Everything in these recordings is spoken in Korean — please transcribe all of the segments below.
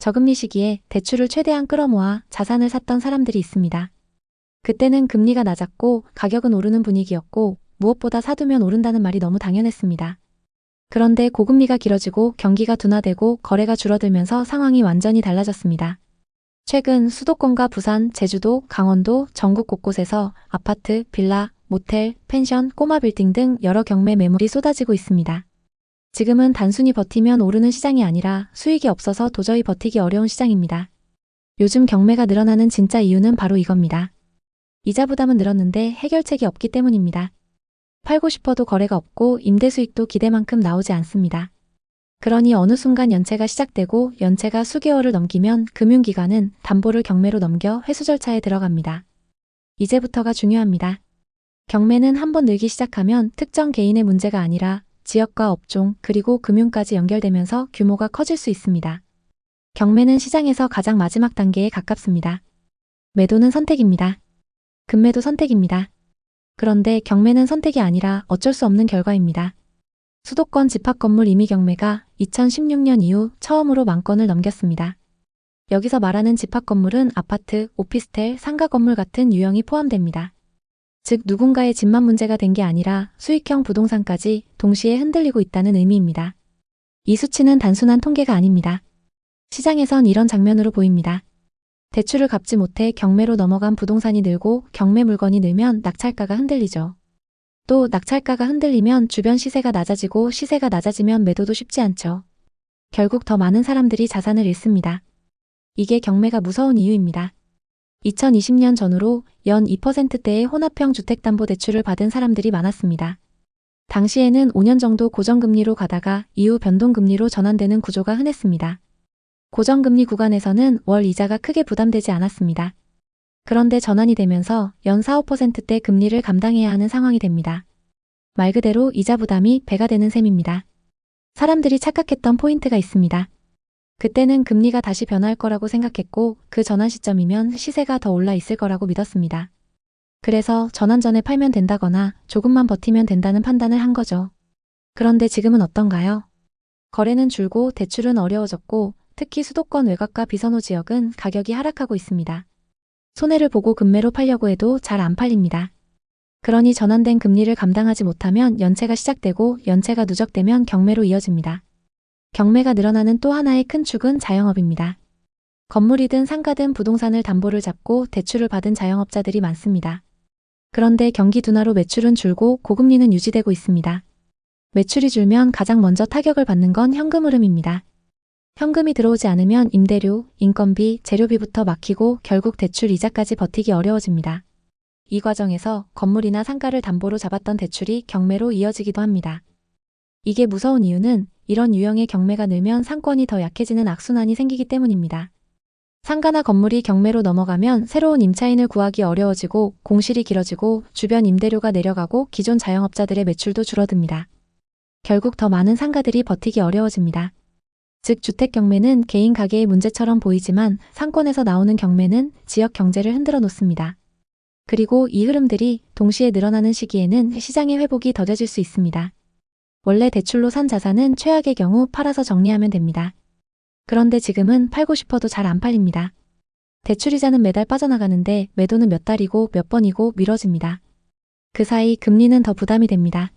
저금리 시기에 대출을 최대한 끌어모아 자산을 샀던 사람들이 있습니다. 그때는 금리가 낮았고 가격은 오르는 분위기였고 무엇보다 사두면 오른다는 말이 너무 당연했습니다. 그런데 고금리가 길어지고 경기가 둔화되고 거래가 줄어들면서 상황이 완전히 달라졌습니다. 최근 수도권과 부산, 제주도, 강원도, 전국 곳곳에서 아파트, 빌라, 모텔, 펜션, 꼬마 빌딩 등 여러 경매 매물이 쏟아지고 있습니다. 지금은 단순히 버티면 오르는 시장이 아니라 수익이 없어서 도저히 버티기 어려운 시장입니다. 요즘 경매가 늘어나는 진짜 이유는 바로 이겁니다. 이자 부담은 늘었는데 해결책이 없기 때문입니다. 팔고 싶어도 거래가 없고 임대 수익도 기대만큼 나오지 않습니다. 그러니 어느 순간 연체가 시작되고 연체가 수개월을 넘기면 금융기관은 담보를 경매로 넘겨 회수 절차에 들어갑니다. 이제부터가 중요합니다. 경매는 한번 늘기 시작하면 특정 개인의 문제가 아니라 지역과 업종 그리고 금융까지 연결되면서 규모가 커질 수 있습니다. 경매는 시장에서 가장 마지막 단계에 가깝습니다. 매도는 선택입니다. 급매도 선택입니다. 그런데 경매는 선택이 아니라 어쩔 수 없는 결과입니다. 수도권 집합건물 임의경매가 2016년 이후 처음으로 10,000건을 넘겼습니다. 여기서 말하는 집합건물은 아파트, 오피스텔, 상가건물 같은 유형이 포함됩니다. 즉 누군가의 집만 문제가 된 게 아니라 수익형 부동산까지 동시에 흔들리고 있다는 의미입니다. 이 수치는 단순한 통계가 아닙니다. 시장에선 이런 장면으로 보입니다. 대출을 갚지 못해 경매로 넘어간 부동산이 늘고 경매 물건이 늘면 낙찰가가 흔들리죠. 또 낙찰가가 흔들리면 주변 시세가 낮아지고 시세가 낮아지면 매도도 쉽지 않죠. 결국 더 많은 사람들이 자산을 잃습니다. 이게 경매가 무서운 이유입니다. 2020년 전후로 연 2%대의 혼합형 주택담보대출을 받은 사람들이 많았습니다. 당시에는 5년 정도 고정금리로 가다가 이후 변동금리로 전환되는 구조가 흔했습니다. 고정금리 구간에서는 월 이자가 크게 부담되지 않았습니다. 그런데 전환이 되면서 연 4, 5%대 금리를 감당해야 하는 상황이 됩니다. 말 그대로 이자 부담이 배가 되는 셈입니다. 사람들이 착각했던 포인트가 있습니다. 그때는 금리가 다시 변화할 거라고 생각했고 그 전환 시점이면 시세가 더 올라 있을 거라고 믿었습니다. 그래서 전환 전에 팔면 된다거나 조금만 버티면 된다는 판단을 한 거죠. 그런데 지금은 어떤가요? 거래는 줄고 대출은 어려워졌고 특히 수도권 외곽과 비선호 지역은 가격이 하락하고 있습니다. 손해를 보고 급매로 팔려고 해도 잘 안 팔립니다. 그러니 전환된 금리를 감당하지 못하면 연체가 시작되고 연체가 누적되면 경매로 이어집니다. 경매가 늘어나는 또 하나의 큰 축은 자영업입니다. 건물이든 상가든 부동산을 담보를 잡고 대출을 받은 자영업자들이 많습니다. 그런데 경기 둔화로 매출은 줄고 고금리는 유지되고 있습니다. 매출이 줄면 가장 먼저 타격을 받는 건 현금 흐름입니다. 현금이 들어오지 않으면 임대료, 인건비, 재료비부터 막히고 결국 대출 이자까지 버티기 어려워집니다. 이 과정에서 건물이나 상가를 담보로 잡았던 대출이 경매로 이어지기도 합니다. 이게 무서운 이유는 이런 유형의 경매가 늘면 상권이 더 약해지는 악순환이 생기기 때문입니다. 상가나 건물이 경매로 넘어가면 새로운 임차인을 구하기 어려워지고 공실이 길어지고 주변 임대료가 내려가고 기존 자영업자들의 매출도 줄어듭니다. 결국 더 많은 상가들이 버티기 어려워집니다. 즉 주택 경매는 개인 가게의 문제처럼 보이지만 상권에서 나오는 경매는 지역 경제를 흔들어 놓습니다. 그리고 이 흐름들이 동시에 늘어나는 시기에는 시장의 회복이 더뎌질 수 있습니다. 원래 대출로 산 자산은 최악의 경우 팔아서 정리하면 됩니다. 그런데 지금은 팔고 싶어도 잘 안 팔립니다. 대출이자는 매달 빠져나가는데 매도는 몇 달이고 몇 번이고 미뤄집니다. 그 사이 금리는 더 부담이 됩니다.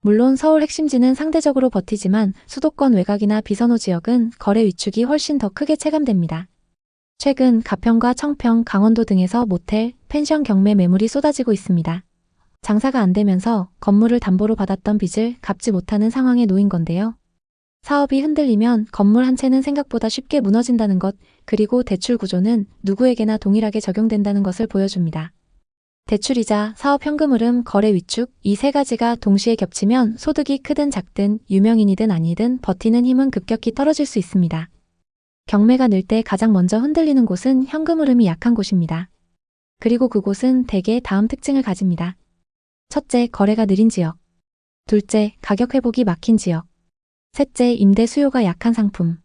물론 서울 핵심지는 상대적으로 버티지만 수도권 외곽이나 비선호 지역은 거래 위축이 훨씬 더 크게 체감됩니다. 최근 가평과 청평, 강원도 등에서 모텔, 펜션 경매 매물이 쏟아지고 있습니다. 장사가 안 되면서 건물을 담보로 받았던 빚을 갚지 못하는 상황에 놓인 건데요. 사업이 흔들리면 건물 한 채는 생각보다 쉽게 무너진다는 것, 그리고 대출 구조는 누구에게나 동일하게 적용된다는 것을 보여줍니다. 대출이자, 사업 현금 흐름, 거래 위축, 이 세 가지가 동시에 겹치면 소득이 크든 작든 유명인이든 아니든 버티는 힘은 급격히 떨어질 수 있습니다. 경매가 늘 때 가장 먼저 흔들리는 곳은 현금 흐름이 약한 곳입니다. 그리고 그곳은 대개 다음 특징을 가집니다. 첫째, 거래가 느린 지역. 둘째, 가격 회복이 막힌 지역. 셋째, 임대 수요가 약한 상품.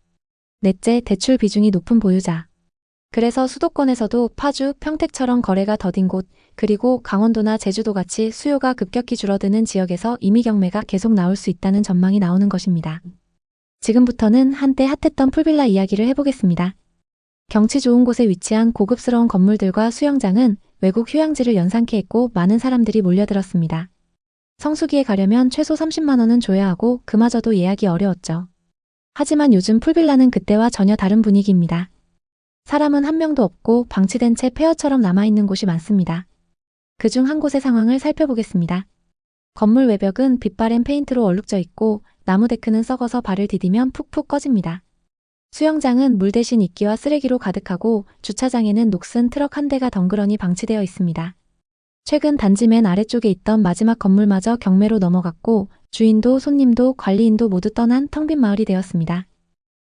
넷째, 대출 비중이 높은 보유자. 그래서 수도권에서도 파주, 평택처럼 거래가 더딘 곳, 그리고 강원도나 제주도같이 수요가 급격히 줄어드는 지역에서 임의경매가 계속 나올 수 있다는 전망이 나오는 것입니다. 지금부터는 한때 핫했던 풀빌라 이야기를 해보겠습니다. 경치 좋은 곳에 위치한 고급스러운 건물들과 수영장은 외국 휴양지를 연상케 했고 많은 사람들이 몰려들었습니다. 성수기에 가려면 최소 30만 원은 줘야 하고 그마저도 예약이 어려웠죠. 하지만 요즘 풀빌라는 그때와 전혀 다른 분위기입니다. 사람은 한 명도 없고 방치된 채 폐허처럼 남아있는 곳이 많습니다. 그중 한 곳의 상황을 살펴보겠습니다. 건물 외벽은 빛바랜 페인트로 얼룩져 있고 나무 데크는 썩어서 발을 디디면 푹푹 꺼집니다. 수영장은 물 대신 이끼와 쓰레기로 가득하고 주차장에는 녹슨 트럭 한 대가 덩그러니 방치되어 있습니다. 최근 단지 맨 아래쪽에 있던 마지막 건물마저 경매로 넘어갔고 주인도 손님도 관리인도 모두 떠난 텅 빈 마을이 되었습니다.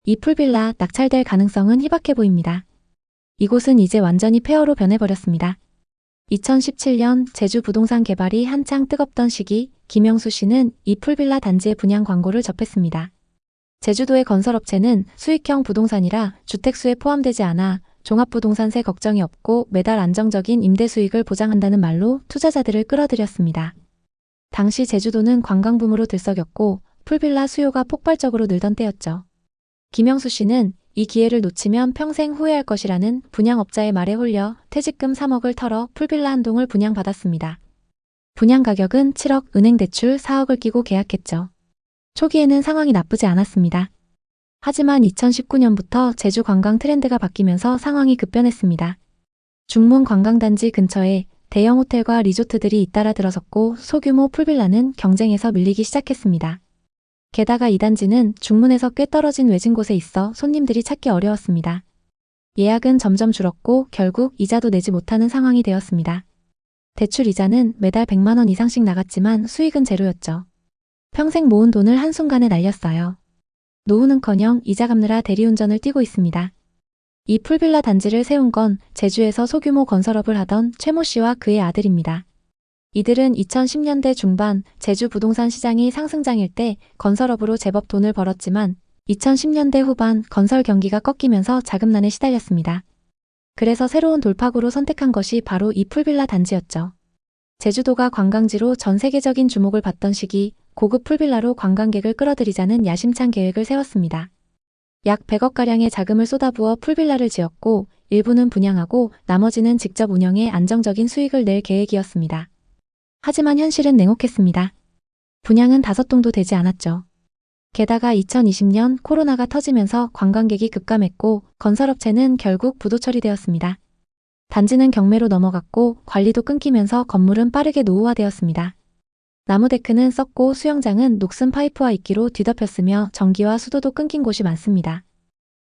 이 풀빌라 낙찰될 가능성은 희박해 보입니다. 이곳은 이제 완전히 폐허로 변해버렸습니다. 2017년 제주 부동산 개발이 한창 뜨겁던 시기 김영수 씨는 이 풀빌라 단지의 분양 광고를 접했습니다. 제주도의 건설업체는 수익형 부동산이라 주택수에 포함되지 않아 종합부동산세 걱정이 없고 매달 안정적인 임대 수익을 보장한다는 말로 투자자들을 끌어들였습니다. 당시 제주도는 관광붐으로 들썩였고 풀빌라 수요가 폭발적으로 늘던 때였죠. 김영수 씨는 이 기회를 놓치면 평생 후회할 것이라는 분양업자의 말에 홀려 퇴직금 3억을 털어 풀빌라 한 동을 분양받았습니다. 분양 가격은 7억, 은행 대출 4억을 끼고 계약했죠. 초기에는 상황이 나쁘지 않았습니다. 하지만 2019년부터 제주 관광 트렌드가 바뀌면서 상황이 급변했습니다. 중문 관광단지 근처에 대형 호텔과 리조트들이 잇따라 들어섰고 소규모 풀빌라는 경쟁에서 밀리기 시작했습니다. 게다가 이 단지는 중문에서 꽤 떨어진 외진 곳에 있어 손님들이 찾기 어려웠습니다. 예약은 점점 줄었고 결국 이자도 내지 못하는 상황이 되었습니다. 대출 이자는 매달 100만 원 이상씩 나갔지만 수익은 제로였죠. 평생 모은 돈을 한순간에 날렸어요. 노후는커녕 이자 갚느라 대리운전을 뛰고 있습니다. 이 풀빌라 단지를 세운 건 제주에서 소규모 건설업을 하던 최모 씨와 그의 아들입니다. 이들은 2010년대 중반 제주 부동산 시장이 상승장일 때 건설업으로 제법 돈을 벌었지만 2010년대 후반 건설 경기가 꺾이면서 자금난에 시달렸습니다. 그래서 새로운 돌파구로 선택한 것이 바로 이 풀빌라 단지였죠. 제주도가 관광지로 전 세계적인 주목을 받던 시기 고급 풀빌라로 관광객을 끌어들이자는 야심찬 계획을 세웠습니다. 약 100억가량의 자금을 쏟아부어 풀빌라를 지었고 일부는 분양하고 나머지는 직접 운영해 안정적인 수익을 낼 계획이었습니다. 하지만 현실은 냉혹했습니다. 분양은 5동도 되지 않았죠. 게다가 2020년 코로나가 터지면서 관광객이 급감했고 건설업체는 결국 부도 처리되었습니다. 단지는 경매로 넘어갔고 관리도 끊기면서 건물은 빠르게 노후화되었습니다. 나무 데크는 썩고 수영장은 녹슨 파이프와 이끼로 뒤덮였으며 전기와 수도도 끊긴 곳이 많습니다.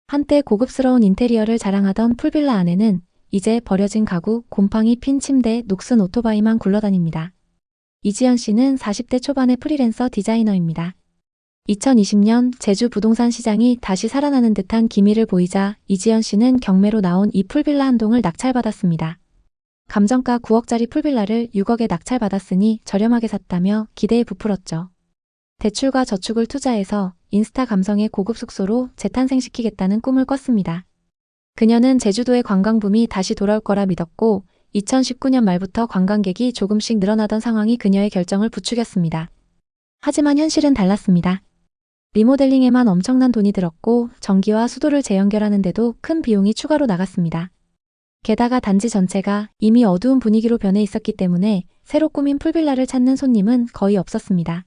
한때 고급스러운 인테리어를 자랑하던 풀빌라 안에는 이제 버려진 가구, 곰팡이 핀 침대, 녹슨 오토바이만 굴러다닙니다. 이지연 씨는 40대 초반의 프리랜서 디자이너입니다. 2020년 제주 부동산 시장이 다시 살아나는 듯한 기미를 보이자 이지연 씨는 경매로 나온 이 풀빌라 한 동을 낙찰받았습니다. 감정가 9억짜리 풀빌라를 6억에 낙찰받았으니 저렴하게 샀다며 기대에 부풀었죠. 대출과 저축을 투자해서 인스타 감성의 고급 숙소로 재탄생시키겠다는 꿈을 꿨습니다. 그녀는 제주도의 관광붐이 다시 돌아올 거라 믿었고 2019년 말부터 관광객이 조금씩 늘어나던 상황이 그녀의 결정을 부추겼습니다. 하지만 현실은 달랐습니다. 리모델링에만 엄청난 돈이 들었고 전기와 수도를 재연결하는데도 큰 비용이 추가로 나갔습니다. 게다가 단지 전체가 이미 어두운 분위기로 변해 있었기 때문에 새로 꾸민 풀빌라를 찾는 손님은 거의 없었습니다.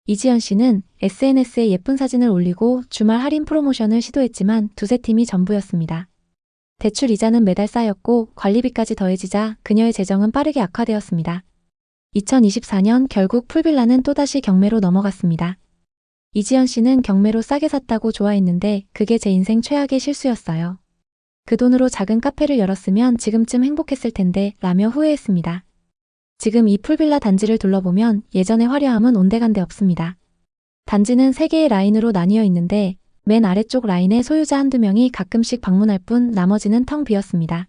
이지연 씨는 SNS에 예쁜 사진을 올리고 주말 할인 프로모션을 시도했지만 두세 팀이 전부였습니다. 대출 이자는 매달 쌓였고 관리비까지 더해지자 그녀의 재정은 빠르게 악화되었습니다. 2024년 결국 풀빌라는 또다시 경매로 넘어갔습니다. 이지연 씨는 경매로 싸게 샀다고 좋아했는데 그게 제 인생 최악의 실수였어요. 그 돈으로 작은 카페를 열었으면 지금쯤 행복했을 텐데 라며 후회했습니다. 지금 이 풀빌라 단지를 둘러보면 예전의 화려함은 온데간데 없습니다. 단지는 3개의 라인으로 나뉘어 있는데 맨 아래쪽 라인에 소유자 한두 명이 가끔씩 방문할 뿐 나머지는 텅 비었습니다.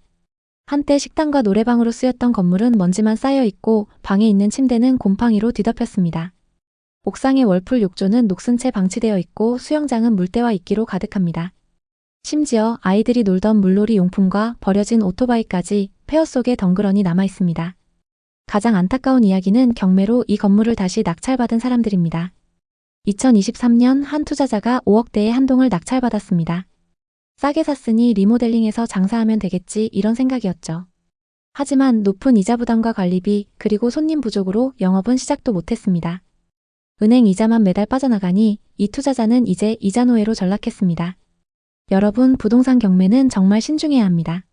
한때 식당과 노래방으로 쓰였던 건물은 먼지만 쌓여 있고 방에 있는 침대는 곰팡이로 뒤덮였습니다. 옥상의 월풀 욕조는 녹슨 채 방치되어 있고 수영장은 물때와 이끼로 가득합니다. 심지어 아이들이 놀던 물놀이 용품과 버려진 오토바이까지 폐허 속에 덩그러니 남아 있습니다. 가장 안타까운 이야기는 경매로 이 건물을 다시 낙찰받은 사람들입니다. 2023년 한 투자자가 5억대의 한 동을 낙찰받았습니다. 싸게 샀으니 리모델링해서 장사하면 되겠지 이런 생각이었죠. 하지만 높은 이자 부담과 관리비 그리고 손님 부족으로 영업은 시작도 못했습니다. 은행 이자만 매달 빠져나가니 이 투자자는 이제 이자 노예로 전락했습니다. 여러분, 부동산 경매는 정말 신중해야 합니다.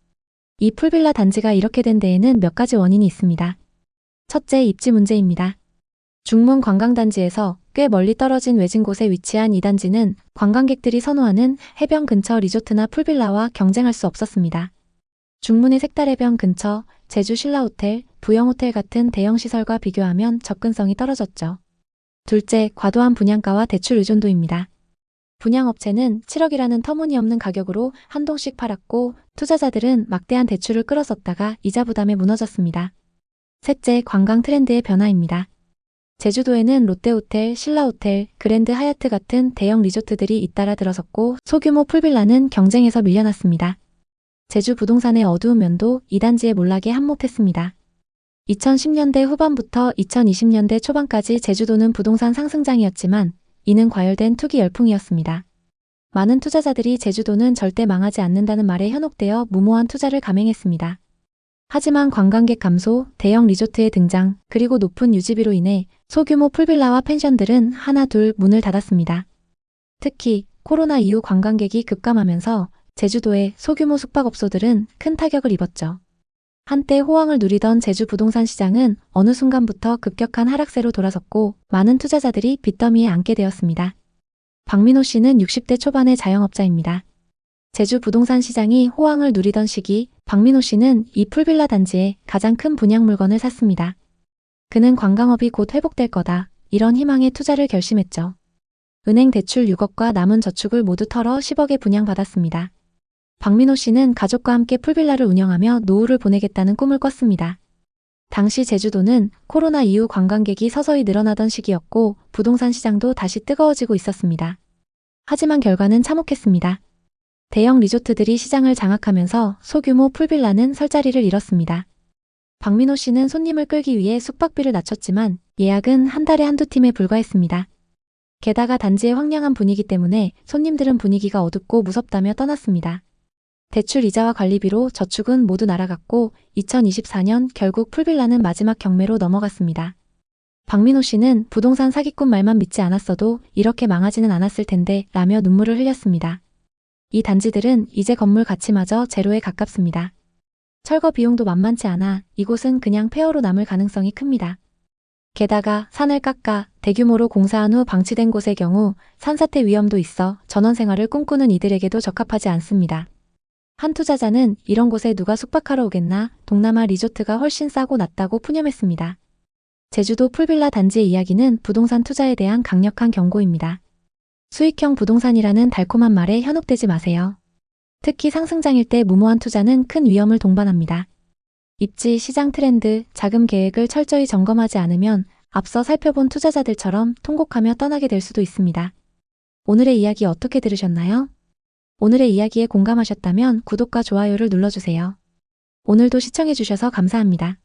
이 풀빌라 단지가 이렇게 된 데에는 몇 가지 원인이 있습니다. 첫째, 입지 문제입니다. 중문 관광단지에서 꽤 멀리 떨어진 외진 곳에 위치한 이 단지는 관광객들이 선호하는 해변 근처 리조트나 풀빌라와 경쟁할 수 없었습니다. 중문의 색달해변 근처 제주 신라호텔, 부영호텔 같은 대형 시설과 비교하면 접근성이 떨어졌죠. 둘째, 과도한 분양가와 대출 의존도입니다. 분양업체는 7억이라는 터무니없는 가격으로 한 동씩 팔았고 투자자들은 막대한 대출을 끌어썼다가 이자 부담에 무너졌습니다. 셋째, 관광 트렌드의 변화입니다. 제주도에는 롯데호텔, 신라호텔, 그랜드 하얏트 같은 대형 리조트들이 잇따라 들어섰고 소규모 풀빌라는 경쟁에서 밀려났습니다. 제주 부동산의 어두운 면도 이 단지의 몰락에 한몫했습니다. 2010년대 후반부터 2020년대 초반까지 제주도는 부동산 상승장이었지만 이는 과열된 투기 열풍이었습니다. 많은 투자자들이 제주도는 절대 망하지 않는다는 말에 현혹되어 무모한 투자를 감행했습니다. 하지만 관광객 감소, 대형 리조트의 등장, 그리고 높은 유지비로 인해 소규모 풀빌라와 펜션들은 하나 둘 문을 닫았습니다. 특히 코로나 이후 관광객이 급감하면서 제주도의 소규모 숙박업소들은 큰 타격을 입었죠. 한때 호황을 누리던 제주 부동산 시장은 어느 순간부터 급격한 하락세로 돌아섰고 많은 투자자들이 빚더미에 앉게 되었습니다. 박민호 씨는 60대 초반의 자영업자입니다. 제주 부동산 시장이 호황을 누리던 시기 박민호 씨는 이 풀빌라 단지에 가장 큰 분양 물건을 샀습니다. 그는 관광업이 곧 회복될 거다 이런 희망에 투자를 결심했죠. 은행 대출 6억과 남은 저축을 모두 털어 10억에 분양받았습니다. 박민호 씨는 가족과 함께 풀빌라를 운영하며 노후를 보내겠다는 꿈을 꿨습니다. 당시 제주도는 코로나 이후 관광객이 서서히 늘어나던 시기였고 부동산 시장도 다시 뜨거워지고 있었습니다. 하지만 결과는 참혹했습니다. 대형 리조트들이 시장을 장악하면서 소규모 풀빌라는 설 자리를 잃었습니다. 박민호 씨는 손님을 끌기 위해 숙박비를 낮췄지만 예약은 한 달에 한두 팀에 불과했습니다. 게다가 단지의 황량한 분위기 때문에 손님들은 분위기가 어둡고 무섭다며 떠났습니다. 대출 이자와 관리비로 저축은 모두 날아갔고 2024년 결국 풀빌라는 마지막 경매로 넘어갔습니다. 박민호 씨는 부동산 사기꾼 말만 믿지 않았어도 이렇게 망하지는 않았을 텐데 라며 눈물을 흘렸습니다. 이 단지들은 이제 건물 가치마저 제로에 가깝습니다. 철거 비용도 만만치 않아 이곳은 그냥 폐허로 남을 가능성이 큽니다. 게다가 산을 깎아 대규모로 공사한 후 방치된 곳의 경우 산사태 위험도 있어 전원 생활을 꿈꾸는 이들에게도 적합하지 않습니다. 한 투자자는 이런 곳에 누가 숙박하러 오겠나 동남아 리조트가 훨씬 싸고 낫다고 푸념했습니다. 제주도 풀빌라 단지의 이야기는 부동산 투자에 대한 강력한 경고입니다. 수익형 부동산이라는 달콤한 말에 현혹되지 마세요. 특히 상승장일 때 무모한 투자는 큰 위험을 동반합니다. 입지, 시장 트렌드, 자금 계획을 철저히 점검하지 않으면 앞서 살펴본 투자자들처럼 통곡하며 떠나게 될 수도 있습니다. 오늘의 이야기 어떻게 들으셨나요? 오늘의 이야기에 공감하셨다면 구독과 좋아요를 눌러주세요. 오늘도 시청해주셔서 감사합니다.